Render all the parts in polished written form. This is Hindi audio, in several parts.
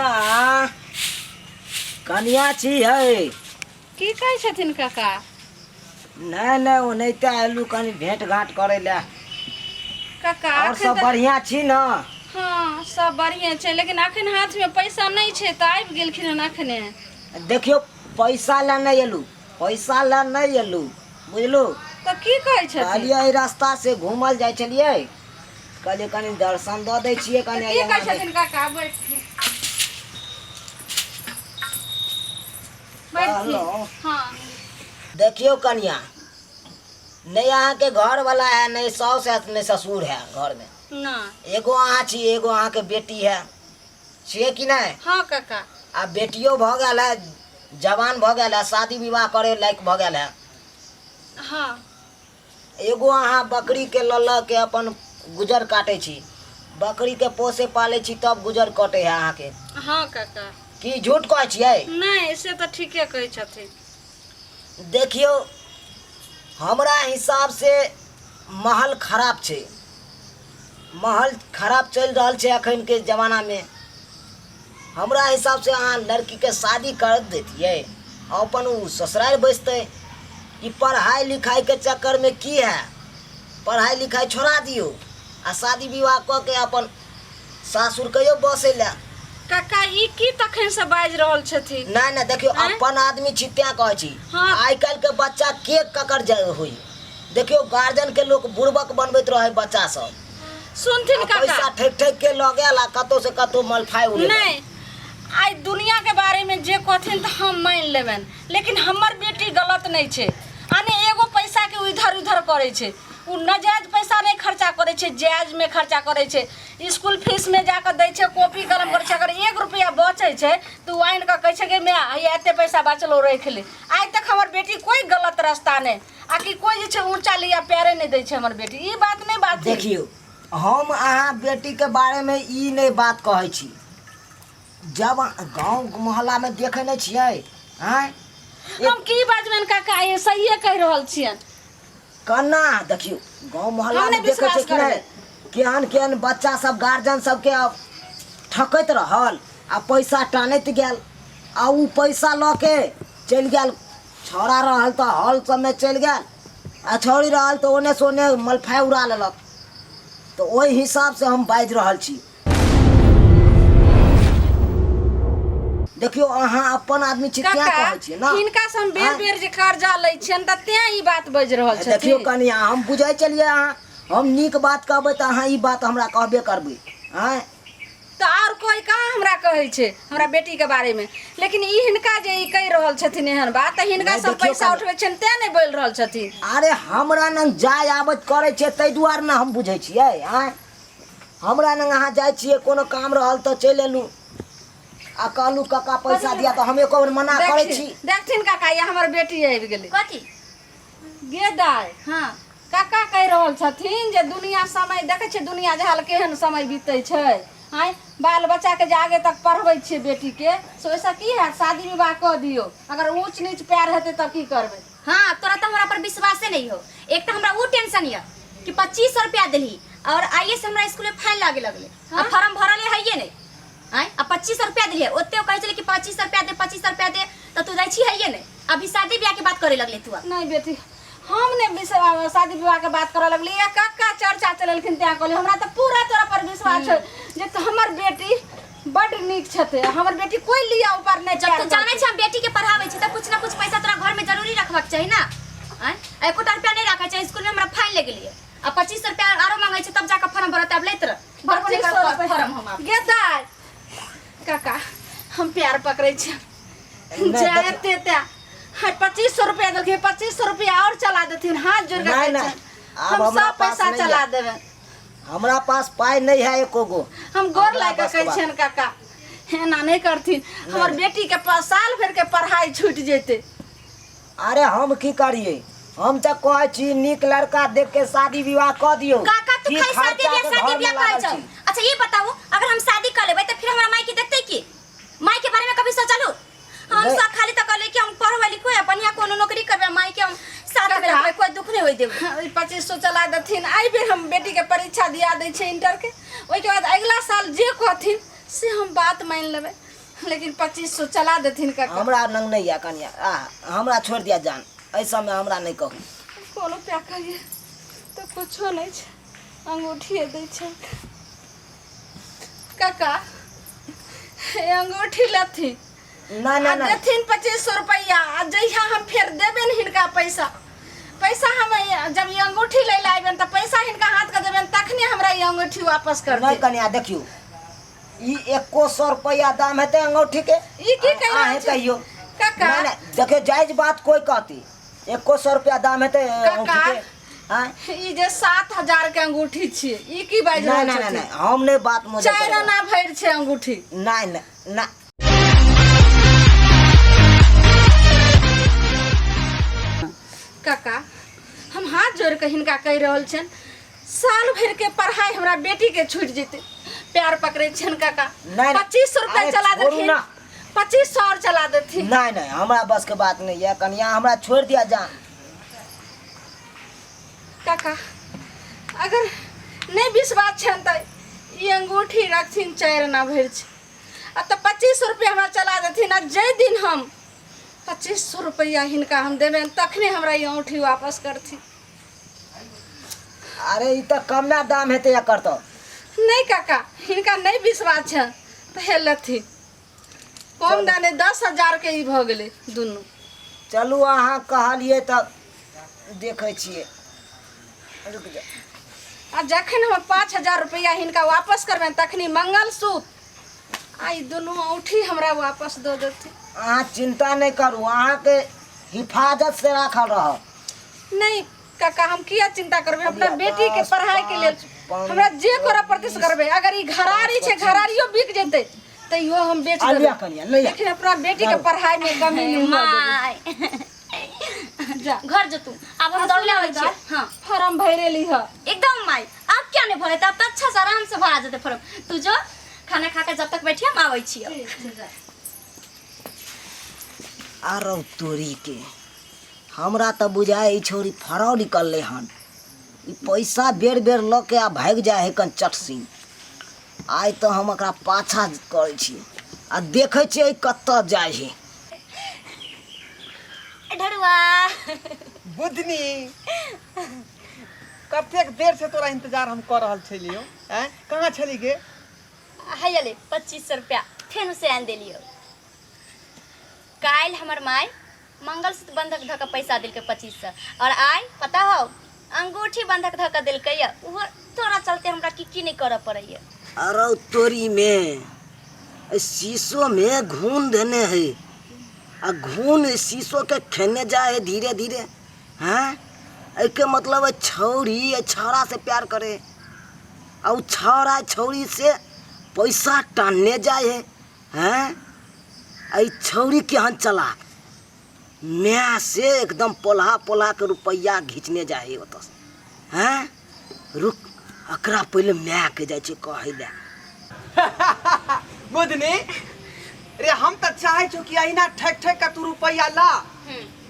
कनिया कनिया छी है की कहै छथिन काका? नहीं ओनाहिते आलू कनी भेंट घाट करे ला। काका और सब बढ़िया छी न? हाँ सब बढ़िया छै, लेकिन अखन हाथ में पैसा नहीं छै त आबि गेलखिन हन अखने। देखियो पैसा ला नहीं एलू, पैसा ला नहीं एलू, बुझलू? तो की कहै छथिन? कहलिए रास्ता से घूमल जाय छलिए, कहलिए कनी दर्शन द दै छिए कनी। की कहै छथिन काका? बैठ हाँ देखियो कन्या, नहीं यहाँ के घर वाला है, नहीं सास है, नहीं ससुर है घर में ना। एगो अहाँ छी, एगो अहाँ के बेटी है, छिए कि नहीं? हाँ काका। आ बेटियो भ गेल है, जवान भ गेल है, शादी विवाह करे लायक भ गेल है। हाँ एगो अहाँ बकरी के लल के अपन गुजर काटे छी, बकरी के पोसे पाले छी तब गुजर कटे है अहाँ के। हाँ काका। की झूठ कहै छियै? नहीं से तो ठीके कहै छथिन। देखियो हमरा हिसाब से महल खराब छे, महल खराब चल रहा छे अखन के जमाना में। हमरा हिसाब से अहाँ लड़की के शादी कर देतिए, अपन उ ससुराल बसते। ई पढ़ाई लिखाई के चक्कर में की है, पढ़ाई लिखाई छोड़ा दियो आ शादी विवाह क के अपन सासुर कहियो बसे ला। काका ई की तखन से बाज रहल छथिन? नहीं देखियो अपन आदमी छी त्या कहै छी। हाँ। आई काल के बच्चा के ककर होई, देखियो गार्जियन के लोग बुड़बक बनबैत रहे बच्चा सब। सुनथिन काका? पैसा ठेक ठेक के लगे ला कतो से कतो मलफाई उड़े। नहीं आई दुनिया के बारे में जे कहथिन त हम मान लेबन, लेकिन हमर बेटी गलत नहीं छे। आने एगो पैसा के इधर उधर करे छे, उ नजायज पैसा नहीं खर्चा करे छे, जायज में खर्चा करे छे। स्कूल फीस में जाकर दै छे, कॉपी कलम करे छे। अगर 1 रुपया बचे छे तो आइन का कहे छे कि मैं एते पैसा बचलो रख ले। आज तक हमर बेटी कोई गलत रास्ता नहीं, आकि कोई जे छे ऊंचा लिया प्यारे नहीं दै छे हमर बेटी। ई बात नहीं बात देखियो हम अहाँ बेटी के बारे में ई नहीं बात कहै छी। जब गांव मोहल्ला में देखे नहीं छियै हैं, हम की बाजबन काका? ये सहीए कह रहल छियन। कन्ना देखियो गांव मोहल्ला हमने में देखे विश्वास छे कि नहीं, केहन केहन बच्चा सब गार्जियन सब के अब ठकैत रहल आ पैसा टानैत गेल, आ उ पैसा ल के चल गेल। छोड़ा रहल तो हॉल सब में चल गेल, आ छोड़ी रहल तो ओने से ओने मलफाई उड़ा लेलक। तो ओहि हिसाब से हम बाज रहल छी। देखियो अहाँ अपन आदमी छी क्या कहै छी ना? इनका से हम बेर बेर जे कर्जा लै छियन त ते ई बात बज रहल छथिन। देखियो कनिया हम बुझै चलिए, अहाँ हम नीक बात कहबै त अहाँ ई बात हमरा कहबे करबै हैं। तो और कोई कहाँ हमरा कहै छे हमरा बेटी के बारे में, लेकिन ई हिनका जे ई कह रहल छथिन एहन बात त हिनका सब पैसा उठबै छन ते नहीं बोल रहल छथिन। अरे हमरा न जाय आबत करे छे तै दुआर न हम बुझै छियै हैं। हमरा न अहाँ जाय छियै कोनो काम रहल त चल एलू, आ कहलू काका पैसा दिया तो हम एको बार मना करे छी। देखथिन काका ये हमर बेटी आबि गेलै। कथी? गे दाय हाँ काका कह रहल छथिन जे दुनिया समय देखे छे, दुनिया जहाल केहन समय बीते छे। आय बाल बच्चा के जे आगे तक पढ़बै छे बेटी के, सो ऐसा की है शादी विवाह कर दियो। अगर ऊंच नीच प्यार हेते त की करबे? हाँ तोरा तो हमरा पर विश्वासे नहीं हो। एक तो हमरा वो टेंशन है कि 2500 रुपया दिली और आइए से हमरा स्कूल में फाइन लागे लगले। हाँ? फॉर्म भरले है नहीं आय अब 2500 रुपया दिलिए, ओते कहे चले कि 2500 रुपया दे 2500 रुपया दे, तो तू जाई छी है नहीं। अभी शादी ब्याह के बात करे लगले तू। नहीं बेटी हमने शादी विवाह के बात करे लगली, या काका चर्चा चललखिन त्या कहली। हमरा तो पूरा तोरा पर विश्वास है जे तो हमर बेटी बड नीक छते। हमर बेटी कोई लिया ऊपर नहीं। जब तू जाने छ हम बेटी के पढ़ावे छ त कुछ ना कुछ पैसा तोरा घर में जरूरी रखबाक चाहिए ना। आय 1 रुपया नहीं रखा चाहिए। स्कूल में हमरा फाइन ले गेलिए, अब 2500 रुपया आरो मांगे छ तब जाकर फॉर्म भरत। अब लेत भरबो फॉर्म हम गे दाय काका हम प्यार पकड़े छ जाते त्या 2500 रुपया देलके, 2500 रुपया और चला देथिन। हाथ जोड़ के हम सब पैसा चला देबे। हमरा पास पाई नहीं है एको गो। हम गोर लाके कहै छन काका हेना नहीं करथिन, हमर बेटी के साल भर के पढ़ाई छूट जेते। अरे हम की करिए, हम तो कहै छी नीक लड़का देख के शादी विवाह कर दियो। काका तू खाई शादी ब्याह कहै छ। अच्छा ये बताओ अगर हम शादी कर लेबै त फिर हमरा माई के देखते की? माई के बारे में कभी सोचलू? हम सब खाली त कहले कि हम पढ़बै लिखबै अपन यहाँ कोनो नौकरी करबै, माई के हम साथ में रहबै, कोई दुख नहीं होई देबै। 2500 चला देथिन। आई बेर हम बेटी के परीक्षा दिया दे छे इंटर के, ओइ के बाद अगला साल जे कहथिन से हम बात मान लेबै। लेकिन 2500 चला देथिन काका। हमरा नंग नहीं या कन्या हमरा छोड़ दिया जान, ऐसा में हमरा नहीं कहू। कोनो प्या करिए तो कुछो नहीं छै, अंगूठिए दै छै काका। ए अंगूठी लथी ना ना ना देथिन 2500 रुपया, आ जहिया हम फेर देबे न हिनका पैसा हम जब ये अंगूठी ले लाइबन त पैसा हिनका हाथ के देबन, तखने हमरा ये अंगूठी वापस कर नहीं दे। कन्या देखियो, ई 100 रुपया दाम है ते अंगूठी के। ई की कह रहल छै कहियो काका? नहीं नहीं देखे जायज बात कोई कहती, 100 रुपया दाम है ते अंगूठी काका, के। हाँ ई जे 7000 के अंगूठी छियै, ई की बाजि नहीं रहल नहीं छै? नहीं हम नहीं बात मुझे 4 आना भरि छै अंगूठी। नहीं नहीं ना काका हम हाथ जोड़ के हिनका कह रहल छन, साल भर के पढ़ाई हमरा बेटी के छूट जेते, प्यार पकड़े छन काका। नहीं, 2500 रुपया अरे चला छोड़ू देथिन, ना। 2500 और चला देथिन। नहीं नहीं हमरा बस के बात नहीं है कन्या, हमरा छोड़ दिया जान। काका अगर नहीं विश्वास छन त ई अंगूठी रखथिन 4 आना भरि छै, आ त 2500 रुपया हमरा चला देथिन। आ जै दिन हम 2500 रुपया हिनका हम देबेन, तखने हमरा ई अंगूठी वापस करथिन। अरे ई तो कमे दाम हेते एकर तो। नहीं काका हिनका नहीं विश्वास छै त हेलथिन, कम दाने 10,000 के ई भ गेलै दुनू। चलू अहाँ कहलिए तब देखे छिए। रुक जा आ जखन हम 5000 रुपया हिनका वापस करबेन, तखनी मंगलसूत्र आ ई दुनू औठी हमरा वापस दऽ देथिन। अहाँ चिंता नहीं करू, अहाँ के हिफाजत से राखल रह। नहीं काका हम किया चिंता करबे, अपना बेटी के पढ़ाई के लेल हमरा जे करऽ पड़तै से करबे। अगर ई घरारी छै, घरारियो बिक जेतै तैयो हम बेच देबै, लिया कन्या लिया। लेकिन अपना बेटी के पढ़ाई में कमी नहीं होय माय देबै। जा घर जो तू, अब हम दौड़ ले आबै छी। हां फॉर्म भरे लीह। एकदम माय, अब क्या नहीं भरे, तब तक अच्छा से आराम से भरा जेते फॉर्म। तू जो खाना खा के जब तक बैठी हम आबै छी। आरो तोरी के हमरा तो बुझाए ई छोरी फराव निकलले हन। ई पैसा बेर बेर ल के आ भाग जाए है कन चटसिन। आइ तो हम एकरा पाछा करे छी आ देखे छी ई कत्ता जाए है। ढड़ुआ बुधनी कतेक देर से तोरा इंतजार हम कर रहल छलियो, हैं कहाँ छली गे? हैले 2500 रुपया फेन से आन देलियो। काल हमर माय मंगलसूत्र बंधक धऽ के पैसा दिलके 2500, और आइ पता हो अंगूठी बंधक धऽ के दिलकै या। वो तोरा चलते हमरा की नहीं करऽ पड़ैया। अरे तोरी में शीशो में घून देने है, आ घून शीशो के खेने जाए धीरे धीरे। हैं के मतलब है छौरी छौरा से प्यार करे, और छौरा छौरी से पैसा टानने जाए। हैं आई छौरी के हन चला मैं से एकदम पोल्हा पोल्हा के रुपया घींचने जाए ओतस। हैं रुक अकरा पहले मैं के जाए छे कहे ले। बुधनी रे हम तो चाहे छो कि अहिना ठक ठक का तू रुपया ला,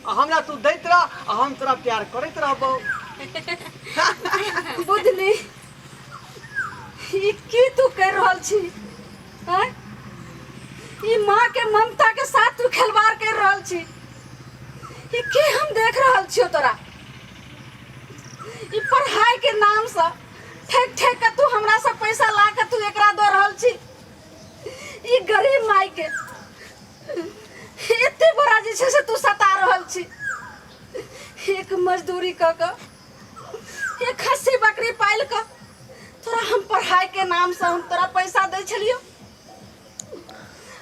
आ हमरा तू दैत रह, आ हम तोरा प्यार करैत रहबो। बुधनी ई की तू कर रहल छी? हैं ई माँ के ममता के साथ तू खिलवाड़ कर रहल छी। ई की हम देख रहल छियो तोरा? ई पढ़ाई के नाम से ठेक ठेक के तू हमरा से पैसा ला के तू एकरा दे रहल छी। ई गरीब माई के एते बड़ा जे छै से तू सता रहल छी। एक मजदूरी क के एक खस्सी बकरी पाल के तोरा हम पढ़ाई के नाम से हम तोरा पैसा दे छलियो।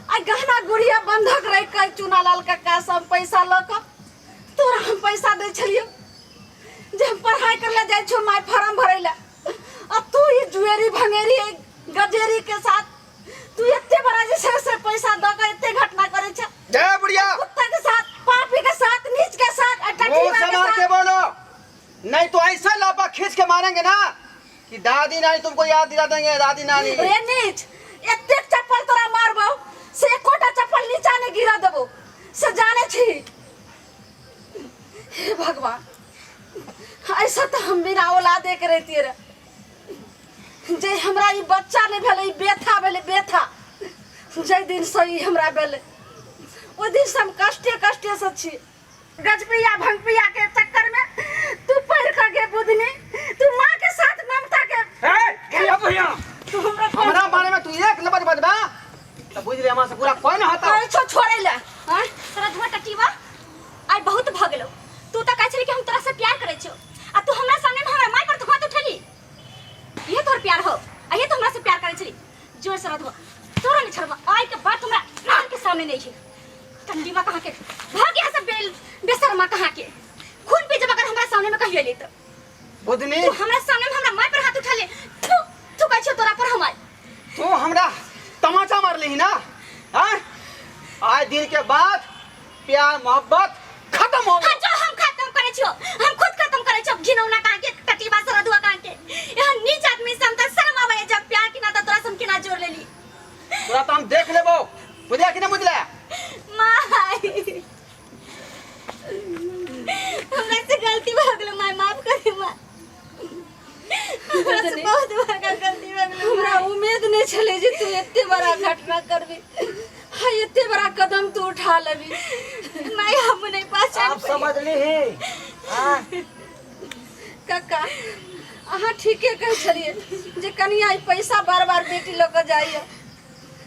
आ गहना गुड़िया बंधक रह के चुना लाल कक्का सब पैसा ल के तोरा हम पैसा दे छलियो। जे हम पढ़ाई करले जाय छो माय फार्म भरै ला, आ तू ये जुएरी भंगेरी गजेरी के साथ तू एते बड़ा जे से पैसा द के एते घटना करे छ। जय बुढ़िया कुत्ता के साथ, पापी के साथ, नीच के साथ, मुंह संभाल के बोलो, नहीं तो ऐसा लापा खींच के मारेंगे ना कि दादी नानी तुमको याद दिला देंगे। दादी नानी रे नीच एते चप्पल तोरा मारबो से एकोटा चप्पल नीचा ने गिरा देबो से जाने छी। हे भगवान ऐसा तो हम बिना औलाद के रहती रे। जे हमरा ई बच्चा नहीं भेले, ई बेथा भेले बेथा। जै दिन सही हमरा बेले ओ दिन से हम कष्टे से छी। गजपिया भंगपिया के चक्कर में तू पढ़ कर के बुधनी, तू माँ के साथ ममता के ए भैया तू हमरा बारे में तू एक लबज बजबा त बुझ रे, हमरा से पूरा कोई न हता। छोड़े ले। हां सरधुआ टटीवा आई बहुत भ गेलो। तू त कहै छली कि हम तोरा से प्यार करै छियो आ तू हमरा सामने में हमरा माय पर तो हाथ उठेली। ये तोर प्यार हो आ ये तो हमरा से प्यार करै छली। जोर सरधुआ तोरा नहीं छड़वा आई के बात हमरा नजर के सामने नहीं है। टंडीवा कहां के भाग यहां से बेशर्मा कहां के खून पे जब अगर हमरा सामने में कहिए ले तो बुधनी तू हमरा सामने में हमरा माय पर हाथ उठा ले। तू कहै छियो तोरा पर हमाय तू हमरा तमाचा मार ली ना। हां आज दिन के बाद प्यार मोहब्बत खत्म हो हां जो हम खत्म करे छियो हम खुद खत्म करे छियो। घिनौना कहां के टटीवा सरधुआ कहां के यहां नीच आदमी से हम त शर्म आवे जब प्यार की ना त तोरा सम के ना जोड़ लेली। पूरा तो हम देख लेबो बुझले कि नहीं बुझले। माय हमरा से गलती हो गेलो माय माफ कर दे माय। हमरा से बहुत बड़ा गलती हो गेलो। हमरा उम्मीद नहीं छले जे तू इतने बड़ा घटना करबी। हां इतने बड़ा कदम तू उठा लेबी। माय हम नहीं पहचान आप समझ ली हां काका अहाँ ठीके कह छलिए जे कनिया पैसा बार-बार बेटी ल के जाइए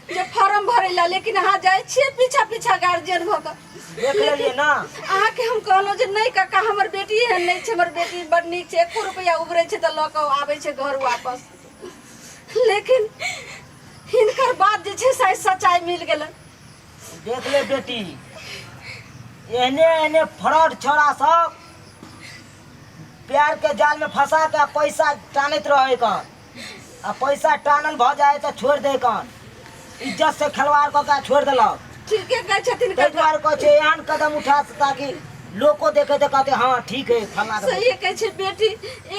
जे फॉर्म भरेला, लेकिन अहाँ जाय छिए पीछा गार्जियन भ के। देख लेलिए ना। अहाँ के हम कहलो जे नहीं काका हमर बेटी है नहीं छै, हमर बेटी बड़ नीक छै, 1 रुपया उबरे छै त ल के आबै छै घर वापस। लेकिन हिनकर बात जे छै शायद सच्चाई मिल गेल। देख ले बेटी, एने फ्रॉड छोड़ा सब प्यार के जाल में फंसा के पैसा टानत रहे कन आ पैसा टानल भ जाए तो छोड़ दे कन, इज्जत से खिलवाड़ क के छोड़ देलक। ठीके कह छथिन ताहि काका। दुआरे कहै छै एहन कदम उठा ताकि लोग को देखे तो कहते हाँ ठीक है फलना के सही कह छै बेटी,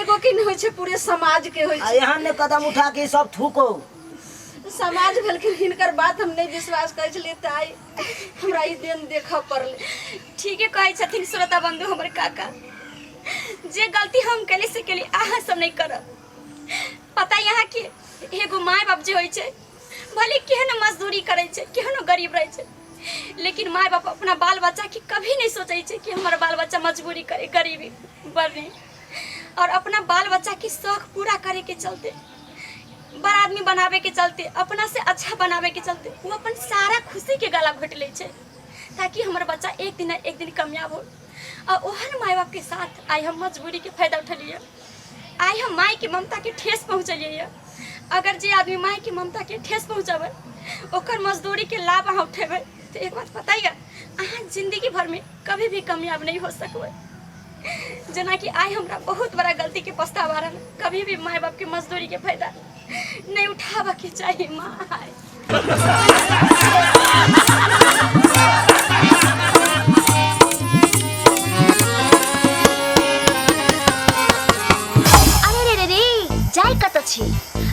एगो की नहीं होय छै पूरे समाज के होय आ छै। एहन ने कदम उठा के सब थूको। समाज भेलखिन हिनकर बात हम नहीं विश्वास करै छलिए त आई हमरा ई दिन देखऽ पड़ले। ठीके कहै छथिन श्रोता बंधु हमर काका। जे गलती हम केले से केली अहाँ सब नहीं करब। पता यहाँ के एगो माय बाप जे होय छै भले केहनो मजदूरी करे छै केहनो गरीब रहे छै, लेकिन माय बाप अपना बाल बच्चा के कभी नहीं सोचे छै कि हमारा बाल बच्चा मजबूरी करे गरीबी बढ़े, और अपना बाल बच्चा के शौक पूरा करे के चलते बड़ा आदमी बनावे के चलते अपना से अच्छा बनावे के चलते वो अपन सारा खुशी के गला घोट ले छै ताकि हमारा बच्चा एक दिन कामयाब हो। और ओहन माय बाप के साथ आई हम मजबूरी के फायदा उठलिए। आई हम माय के ममता के ठेस पहुँचलिए। अगर जे आदमी माय के ममता के ठेस पहुँचावे ओकर मजदूरी के लाभ अहाँ उठेबे तो एक बात बताइए अहाँ जिंदगी भर में कभी भी कामयाब नहीं हो सकबे। जना कि आई हमरा बहुत बड़ा गलती के पछतावा रहल। कभी भी माय बाप के मजदूरी के फायदा नहीं उठावा के चाहिए माय।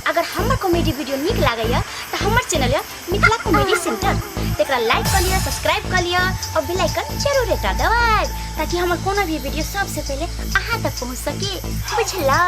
अगर हमार कॉमेडी वीडियो निक लागैया तो हमार चैनल है मिथिला कॉमेडी सेंटर, तेकरा लाइक कर लिया, सब्सक्राइब कर लिया और बेल आइकन जरूर दबा दबाए ताकि हमार कोनो भी वीडियो सबसे पहले अहाँ तक पहुंच सके। बुझला?